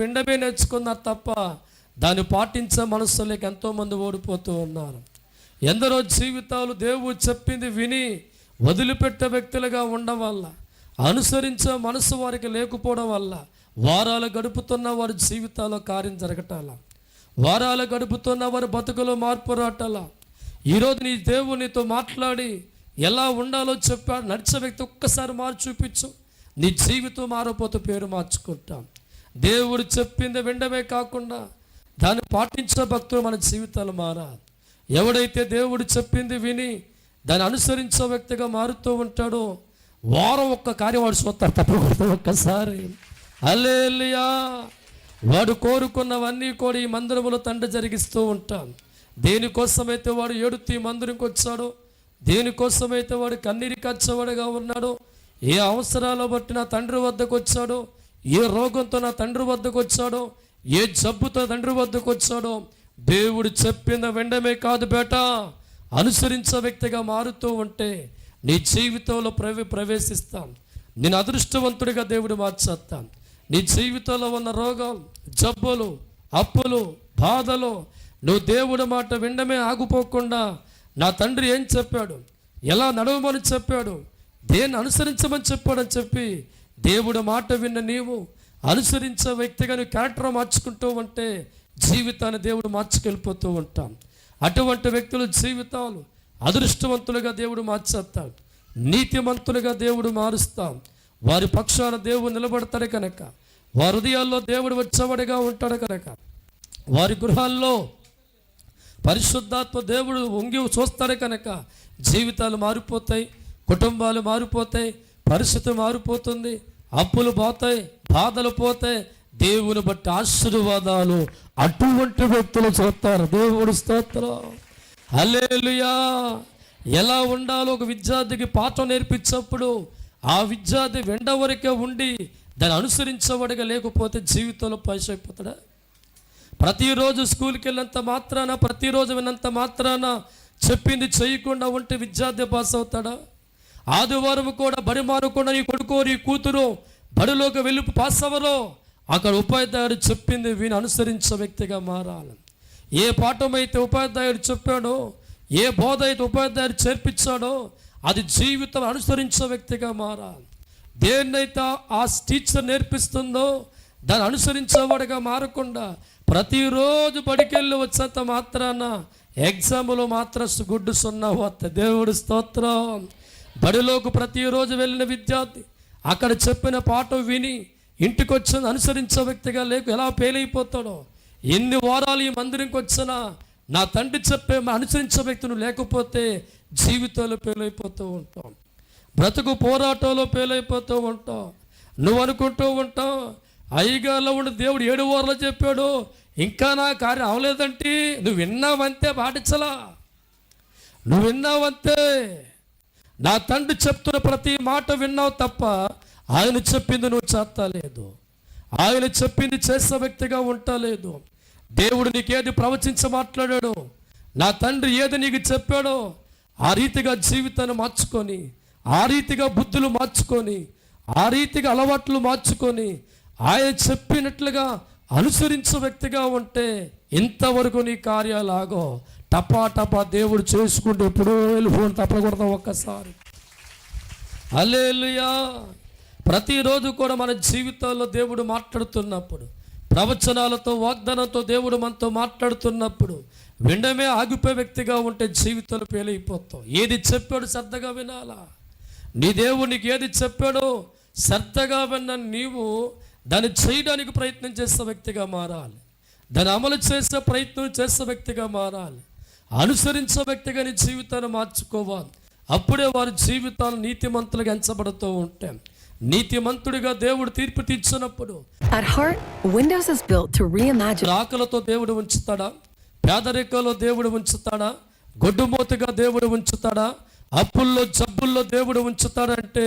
వినడమే నేర్చుకున్నారు తప్ప దాన్ని పాటించే మనస్సులోకి ఎంతోమంది ఓడిపోతూ ఉన్నారు. ఎందరో జీవితాలు దేవుడు చెప్పింది విని వదిలిపెట్టే వ్యక్తులుగా ఉండడం వల్ల, అనుసరించే మనసు వారికి లేకపోవడం వల్ల వారాలు గడుపుతున్న వారి జీవితాల్లో కార్యం జరగటాల, వారాలు గడుపుతున్న వారి బతుకులో మార్పు రాటాల. ఈరోజు నీ దేవుడు నీతో మాట్లాడి ఎలా ఉండాలో చెప్పాడు. నడిచే వ్యక్తి ఒక్కసారి మార్చి చూపించు, నీ జీవితం మారపోతే పేరు మార్చుకుంటాం. దేవుడు చెప్పింది వినడమే కాకుండా దాన్ని పాటించే భక్తులు మన జీవితాలు మారాలి. ఎవడైతే దేవుడు చెప్పింది విని దాన్ని అనుసరించే వ్యక్తిగా మారుతూ ఉంటాడో వారం ఒక్క కార్యం వాడు చూస్తారు తప్పకుండా. ఒక్కసారి హల్లెలూయా. వాడు కోరుకున్నవన్నీ కూడా ఈ మందిరంలో తండ్రి జరిగిస్తూ ఉంటాం. దేనికోసమైతే వాడు ఏడుతూ ఈ మందిరంకి వచ్చాడో, దేనికోసమైతే వాడు కన్నీరు కచ్చేవాడుగా ఉన్నాడో, ఏ అవసరాలు బట్టి నా తండ్రి వద్దకు వచ్చాడో, ఏ రోగంతో నా తండ్రి వద్దకు వచ్చాడో, ఏ జబ్బుతో తండ్రి వద్దకు వచ్చాడో, దేవుడు చెప్పింది వినడమే కాదు బేట, అనుసరించే వ్యక్తిగా మారుతూ ఉంటే నీ జీవితంలో ప్రవేశిస్తాం. నేను అదృష్టవంతుడిగా దేవుడు మార్చేస్తాను. నీ జీవితంలో ఉన్న రోగాలు, జబ్బులు, అప్పులు, బాధలు నువ్వు దేవుడి మాట వినడమే ఆగిపోకుండా నా తండ్రి ఏం చెప్పాడు, ఎలా నడవమని చెప్పాడు, దేన్ని అనుసరించమని చెప్పాడని చెప్పి దేవుడి మాట విన్న నీవు అనుసరించే వ్యక్తిగా నువ్వు క్యారెక్టర్ మార్చుకుంటూ ఉంటే జీవితాన్ని దేవుడు మార్చుకెళ్ళిపోతూ ఉంటాం. అటువంటి వ్యక్తుల జీవితాలు అదృష్టవంతులుగా దేవుడు మార్చేస్తాడు, నీతిమంతులుగా దేవుడు మారుస్తాం. వారి పక్షాన దేవుడు నిలబడతాడు కనుక, వారి హృదయాల్లో దేవుడు వచ్చేవాడిగా ఉంటాడు కనుక, వారి గృహాల్లో పరిశుద్ధాత్మ దేవుడు వంగి చూస్తాడు కనుక జీవితాలు మారిపోతాయి, కుటుంబాలు మారిపోతాయి, పరిస్థితి మారిపోతుంది, అప్పులు పోతాయి, బాధలు పోతాయి, దేవుని బట్టి ఆశీర్వాదాలు అటువంటి వ్యక్తులు చూస్తారు. దేవుడు స్తోత్రం. హల్లెలూయా. ఎలా ఉండాలో ఒక విద్యార్థికి పాఠం నేర్పించినప్పుడు ఆ విద్యార్థి వెంట వరకే ఉండి దాన్ని అనుసరించేవాడిగా లేకపోతే జీవితంలో పైస అయిపోతాడా? ప్రతిరోజు స్కూల్కి వెళ్ళినంత మాత్రాన, ప్రతిరోజు విన్నంత మాత్రాన చెప్పింది చేయకుండా ఉంటే విద్యార్థి పాస్ అవుతాడా? ఆదివారం కూడా బడి మారకుండా నీ కొడుకో నీ కూతురు బడిలోకి వెళ్ళి పాస్ అవ్వరో, అక్కడ ఉపాధ్యాయుడు చెప్పింది వీని అనుసరించే వ్యక్తిగా మారాలి. ఏ పాఠం అయితే ఉపాధ్యాయుడు చెప్పాడో, ఏ బోధ అయితే ఉపాధ్యాయుడు చేర్పించాడో అది జీవితం అనుసరించే వ్యక్తిగా మారాలి. దేన్నైతే ఆ టీచర్ నేర్పిస్తుందో దాన్ని అనుసరించేవాడిగా మారకుండా ప్రతిరోజు బడికెళ్ళి వచ్చేంత మాత్రాన ఎగ్జామ్లో మాత్రం గుడ్డు సున్నా వస్తే దేవుడు స్తోత్రం. బడిలోకి ప్రతిరోజు వెళ్ళిన విద్యార్థి అక్కడ చెప్పిన పాఠం విని ఇంటికి వచ్చిన అనుసరించే వ్యక్తిగా లేక ఎలా ఫెయిల్ అయిపోతాడో, ఎన్ని వారాలు ఈ మందిరంకి వచ్చినా నా తండ్రి చెప్పే అనుసరించే వ్యక్తులు లేకపోతే జీవితంలో ఫెయిల్ అయిపోతూ ఉంటాం, బ్రతుకు పోరాటంలో ఫెయిల్ అయిపోతూ ఉంటాం. నువ్వు అనుకుంటూ ఉంటావు అయ్యగారులో ఉండి దేవుడు 7 వారాలు చెప్పాడు, ఇంకా నా కార్యం అవలేదంటే నువ్వు విన్నావంతే, పాటించలా, నువ్వు విన్నావంతే. నా తండ్రి చెప్తున్న ప్రతి మాట విన్నావు తప్ప ఆయన చెప్పింది నువ్వు చేస్తలేదు, ఆయన చెప్పింది చేసే వ్యక్తిగా ఉండలేదు. దేవుడు నీకేది ప్రవచించి మాట్లాడాడో, నా తండ్రి ఏది నీకు చెప్పాడో ఆ రీతిగా జీవితాన్ని మార్చుకొని, ఆ రీతిగా బుద్ధులు మార్చుకొని, ఆ రీతిగా అలవాట్లు మార్చుకొని ఆయన చెప్పినట్లుగా అనుసరించే వ్యక్తిగా ఉంటే ఇంతవరకు నీ కార్యాలాగో టపా టపా దేవుడు చేసుకుంటూ ఎప్పుడో వెళ్ళిపోయి తప్పకూడదు. ఒక్కసారి హల్లెలూయా. ప్రతిరోజు కూడా మన జీవితాల్లో దేవుడు మాట్లాడుతున్నప్పుడు, ప్రవచనాలతో వాగ్దానంతో దేవుడు మనతో మాట్లాడుతున్నప్పుడు వినడమే ఆగిపోయే వ్యక్తిగా ఉంటే జీవితంలో పేలైపోతావు. ఏది చెప్పాడు శ్రద్ధగా వినాలా. నీ దేవుడు నీకు ఏది చెప్పాడో శ్రద్ధగా విన్న నీవు దాన్ని చేయడానికి ప్రయత్నం చేసే వ్యక్తిగా మారాలి, దాన్ని అమలు చేసే ప్రయత్నం చేసే వ్యక్తిగా మారాలి, అనుసరించే వ్యక్తిగా నీ జీవితాన్ని మార్చుకోవాలి. అప్పుడే వారి జీవితాలు నీతిమంతులుగా ఎంచబడుతూ ఉంటాయి. నీతిమంతుడిగా దేవుడు తీర్పు తీర్చినప్పుడు At heart, Windows is built to reimagine. ఆకలితో దేవుడు ఉంచుతాడా? పేదరికంలో దేవుడు ఉంచుతాడా? గొడ్డుమోతుగా దేవుడు ఉంచుతాడా? అప్పుల్లో జబ్బుల్లో దేవుడు ఉంచుతాడంటే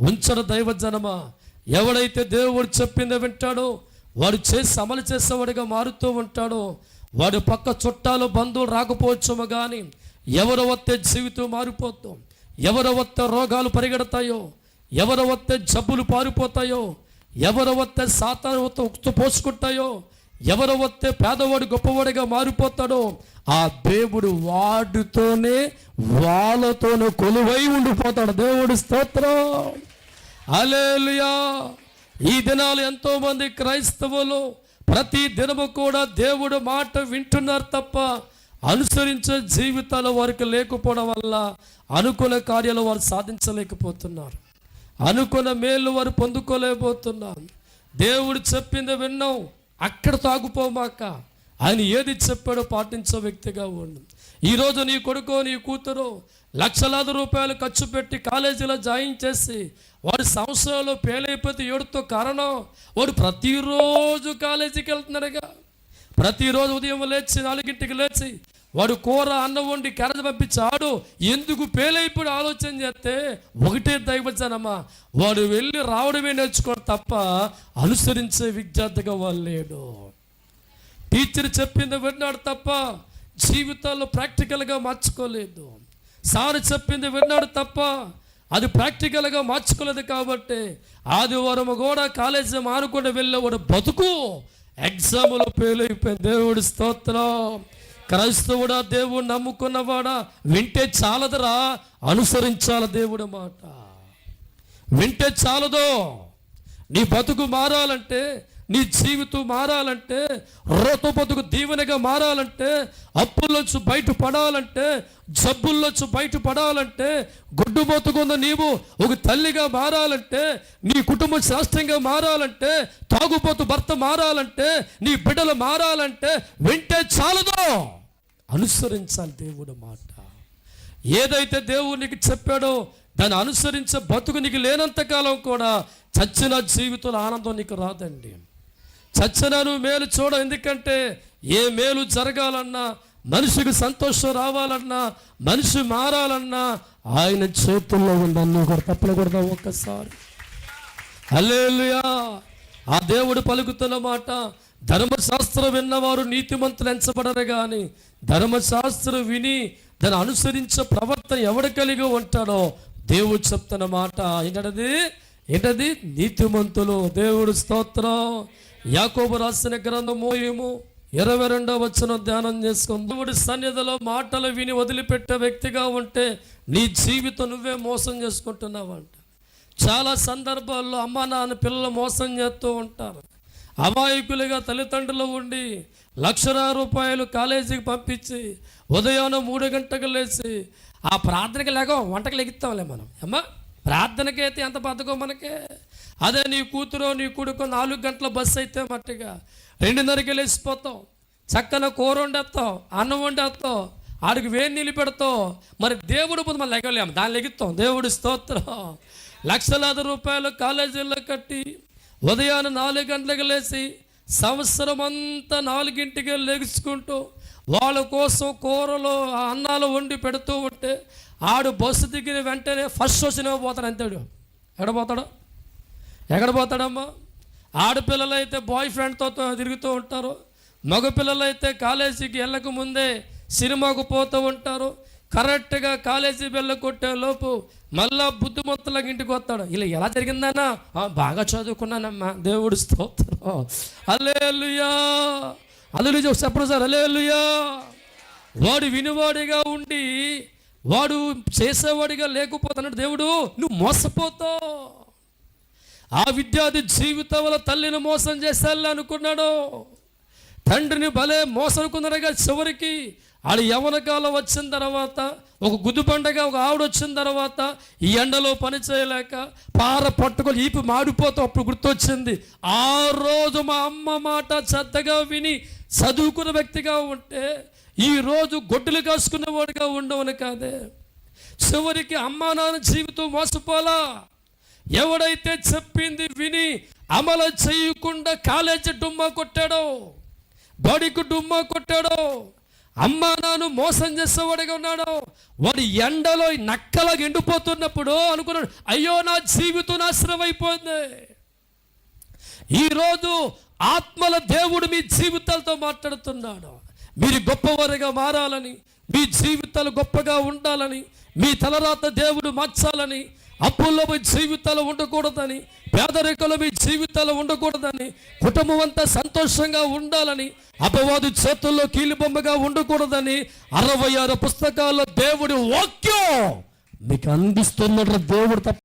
ఉంచడు. దైవజనమా, ఎవడైతే దేవుడు చెప్పిందో వింటాడో వాడు చేసి అమలు చేసేవాడిగా మారుతూ ఉంటాడో వాడు పక్క చుట్టాలు బంధువులు రాకపోవచ్చేమో కానీ ఎవరు వస్తే జీవితం మారిపోతాం, ఎవరు వస్తే రోగాలు పరిగెడతాయో, ఎవరు వస్తే జబ్బులు పారిపోతాయో, ఎవరు వస్తే సాతాను ఉక్త పోసుకుంటాయో, ఎవరు వస్తే పేదవాడు గొప్పవాడిగా మారిపోతాడో, ఆ దేవుడు వాడితోనే వాళ్ళతోనే కొలువై ఉండిపోతాడు. దేవుడి స్తోత్రం, హల్లెలూయా. ఈ దినాలు ఎంతో మంది క్రైస్తవులు ప్రతి దినము కూడా దేవుడు మాట వింటున్నారు తప్ప అనుసరించే జీవితాలు వారికి లేకపోవడం వల్ల అనుకున్న కార్యాలు వారు సాధించలేకపోతున్నారు, అనుకున్న మేలు వారు పొందుకోలేకపోతున్నారు. దేవుడు చెప్పింది విన్నాం, అక్కడ తాగుపోమాక, ఆయన ఏది చెప్పాడో పాటించే వ్యక్తిగా ఉండు. ఈరోజు నీ కొడుకో నీ కూతురు లక్షలాది రూపాయలు ఖర్చు పెట్టి కాలేజీలో జాయిన్ చేసి వాడు సంవత్సరంలో ఫెయిల్ అయిపోతే ఏడుతో కారణం వాడు ప్రతిరోజు కాలేజీకి వెళ్తున్నాడుగా. ప్రతిరోజు ఉదయం లేచి 4 లేచి వాడు కూర అన్నం వండి కరెంట్ పంపించాడు. ఎందుకు ఫెయిల్ అయిపోయి ఆలోచన చేస్తే ఒకటే దైవజనమా, వాడు వెళ్ళి రావడమే నేర్చుకోడు తప్ప అనుసరించే విద్యార్థిగా వాళ్ళు లేడు. టీచర్ చెప్పింది విన్నాడు తప్ప జీవితాల్లో ప్రాక్టికల్గా మార్చుకోలేదు. సార్ చెప్పింది విన్నాడు తప్ప అది ప్రాక్టికల్గా మార్చుకోలేదు. కాబట్టి ఆదివారం కూడా కాలేజీ మానుకుండా వెళ్ళేవాడు బతుకు ఎగ్జామ్లో ఫెయిల్ అయిపోయింది. దేవుడి స్తోత్రం. క్రైస్తవుడా, దేవుడు నమ్ముకున్నవాడా, వింటే చాలదురా, అనుసరించాల దేవుడి మాట. వింటే చాలదు. నీ బతుకు మారాలంటే, నీ జీవితం మారాలంటే, రోత బతుకు దీవెనగా మారాలంటే, అప్పుల్లోంచి బయటపడాలంటే, జబ్బుల్లోంచి బయటపడాలంటే, గొడ్డు బతుకున్న నీవు ఒక తల్లిగా మారాలంటే, నీ కుటుంబం శ్రేష్టంగా మారాలంటే, తాగుబోతు భర్త మారాలంటే, నీ బిడ్డలు మారాలంటే వింటే చాలదు, అనుసరించాలి దేవుడి మాట. ఏదైతే దేవుడు నీకు చెప్పాడో దాన్ని అనుసరించే బతుకు నీకు లేనంతకాలం కూడా చచ్చిన జీవితంలో ఆనందం నీకు రాదండి. చచ్చినను మేలు చూడ. ఎందుకంటే ఏ మేలు జరగాలన్నా, మనిషికి సంతోషం రావాలన్నా, మనిషి మారాలన్నా ఆయన చేతుల్లో ఉందన్నీ కూడా తప్పకూడదా ఒక్కసారి. హల్లెలూయా. ఆ దేవుడు పలుకుతున్న మాట, ధర్మశాస్త్రం విన్నవారు నీతిమంతులు ఎంచబడరు కానీ ధర్మశాస్త్రం విని దాన్ని అనుసరించే ప్రవర్తన ఎవడు కలిగి ఉంటాడో దేవుడు చెప్తున్న మాట ఏంటది నీతిమంతులు. దేవుడు స్తోత్రం. యాకోబు రాసిన గ్రంథము 22వ వచనం ధ్యానం చేసుకుందాం. దేవుడి సన్నిధిలో మాటలు విని వదిలిపెట్టే వ్యక్తిగా ఉంటే నీ జీవితం నువ్వే మోసం చేసుకుంటున్నావంట. చాలా సందర్భాల్లో అమ్మ నాన్న పిల్లలు మోసం చేస్తూ ఉంటారు. అమాయకులుగా తల్లిదండ్రులు ఉండి ₹1,00,000 కాలేజీకి పంపించి ఉదయాన్నే 3 గంటలకు లేచి ఆ ప్రార్థనకి లేక వంటకు లెగిస్తాంలే మనం. అమ్మా ప్రార్థనకి అయితే ఎంత బతకో మనకే. అదే నీ కూతురు నీ కొడుకు 4 గంటల బస్సు అయితే మట్టిగా 2:30కి లేచిపోతాం, చక్కన కూర వండేస్తాం, అన్నం వండేస్తాం, ఆడికి వేడి నీళ్ళు పెడతాం. మరి దేవుడు పోతే మనం లెగలేము, దాన్ని లెగిస్తాం. దేవుడి స్తోత్రం. ₹1,00,000 కాలేజీల్లో కట్టి ఉదయాన్నే 4 గంటలకు లేచి సంవత్సరం అంతా 4ంటికి లెగుచుకుంటూ వాళ్ళ కోసం కూరలు అన్నాలు వండి పెడుతూ ఉంటే ఆడు బస్సు దిగిన వెంటనే ఫస్ట్ షో సినిమా పోతాడు. అంతాడు ఎక్కడ పోతాడమ్మా? ఆడపిల్లలు అయితే బాయ్ ఫ్రెండ్తో తిరుగుతూ ఉంటారు, మగపిల్లలు అయితే కాలేజీకి వెళ్ళక ముందే సినిమాకు పోతూ ఉంటారు. కరెక్ట్గా కాలేజీ బెల్ల కొట్టే లోపు మళ్ళా బుద్ధిమంతులకు ఇంటికి వస్తాడు. ఇలా ఎలా జరిగిందన్నా? బాగా చదువుకున్నానమ్మా. దేవుడు స్తోత్రం. హల్లెలూయా. హల్లెలూయా చెప్పరు సార్. హల్లెలూయా. వాడు వినివాడిగా ఉండి వాడు చేసేవాడిగా లేకపోతున్నాడు. దేవుడు నువ్వు మోసపోతావు. ఆ విద్యార్థి జీవితంలో తల్లిని మోసం చేసేయాలి అనుకున్నాడు, తండ్రిని భలే మోసనుకున్నాడుగా. చివరికి ఆడు యవ్వన కాలం వచ్చిన తర్వాత ఒక గుద్దు పండగ ఒక ఆవిడ వచ్చిన తర్వాత ఈ ఎండలో పని చేయలేక పార పట్టుకొని ఈపి మాడిపోతాం. అప్పుడు గుర్తొచ్చింది, ఆ రోజు మా అమ్మ మాట శ్రద్ధగా విని చదువుకున్న వ్యక్తిగా ఉంటే ఈరోజు గొడ్డులు కాసుకునేవాడిగా ఉండవని కాదే. చివరికి అమ్మా నాన్న జీవితం మోసపోలా. ఎవడైతే చెప్పింది విని అమలు చేయకుండా కాలేజీ డుమ్మా కొట్టాడో, బడికి డుమ్మా కొట్టాడో, అమ్మా నాన్న మోసం చేసేవాడిగా ఉన్నాడు. వాడు ఎండలో నక్కలాగా ఎండిపోతున్నప్పుడు అనుకున్నాడు, అయ్యో నా జీవితం నాశనం అయిపోయింది. ఈరోజు ఆత్మల దేవుడు మీ జీవితాలతో మాట్లాడుతున్నాడు. మీరు గొప్పవారిగా మారాలని, మీ జీవితాలు గొప్పగా ఉండాలని, మీ తలరాత దేవుడు మార్చాలని, అప్పుల్లో మీ జీవితాలు ఉండకూడదని, పేదరికంలో మీ జీవితాలు ఉండకూడదని, కుటుంబం అంతా సంతోషంగా ఉండాలని, అపవాది చేతుల్లో కీలుబొమ్మగా ఉండకూడదని 66 పుస్తకాల్లో దేవుడి వాక్యం మీకు అందిస్తున్న దేవుడు తప్ప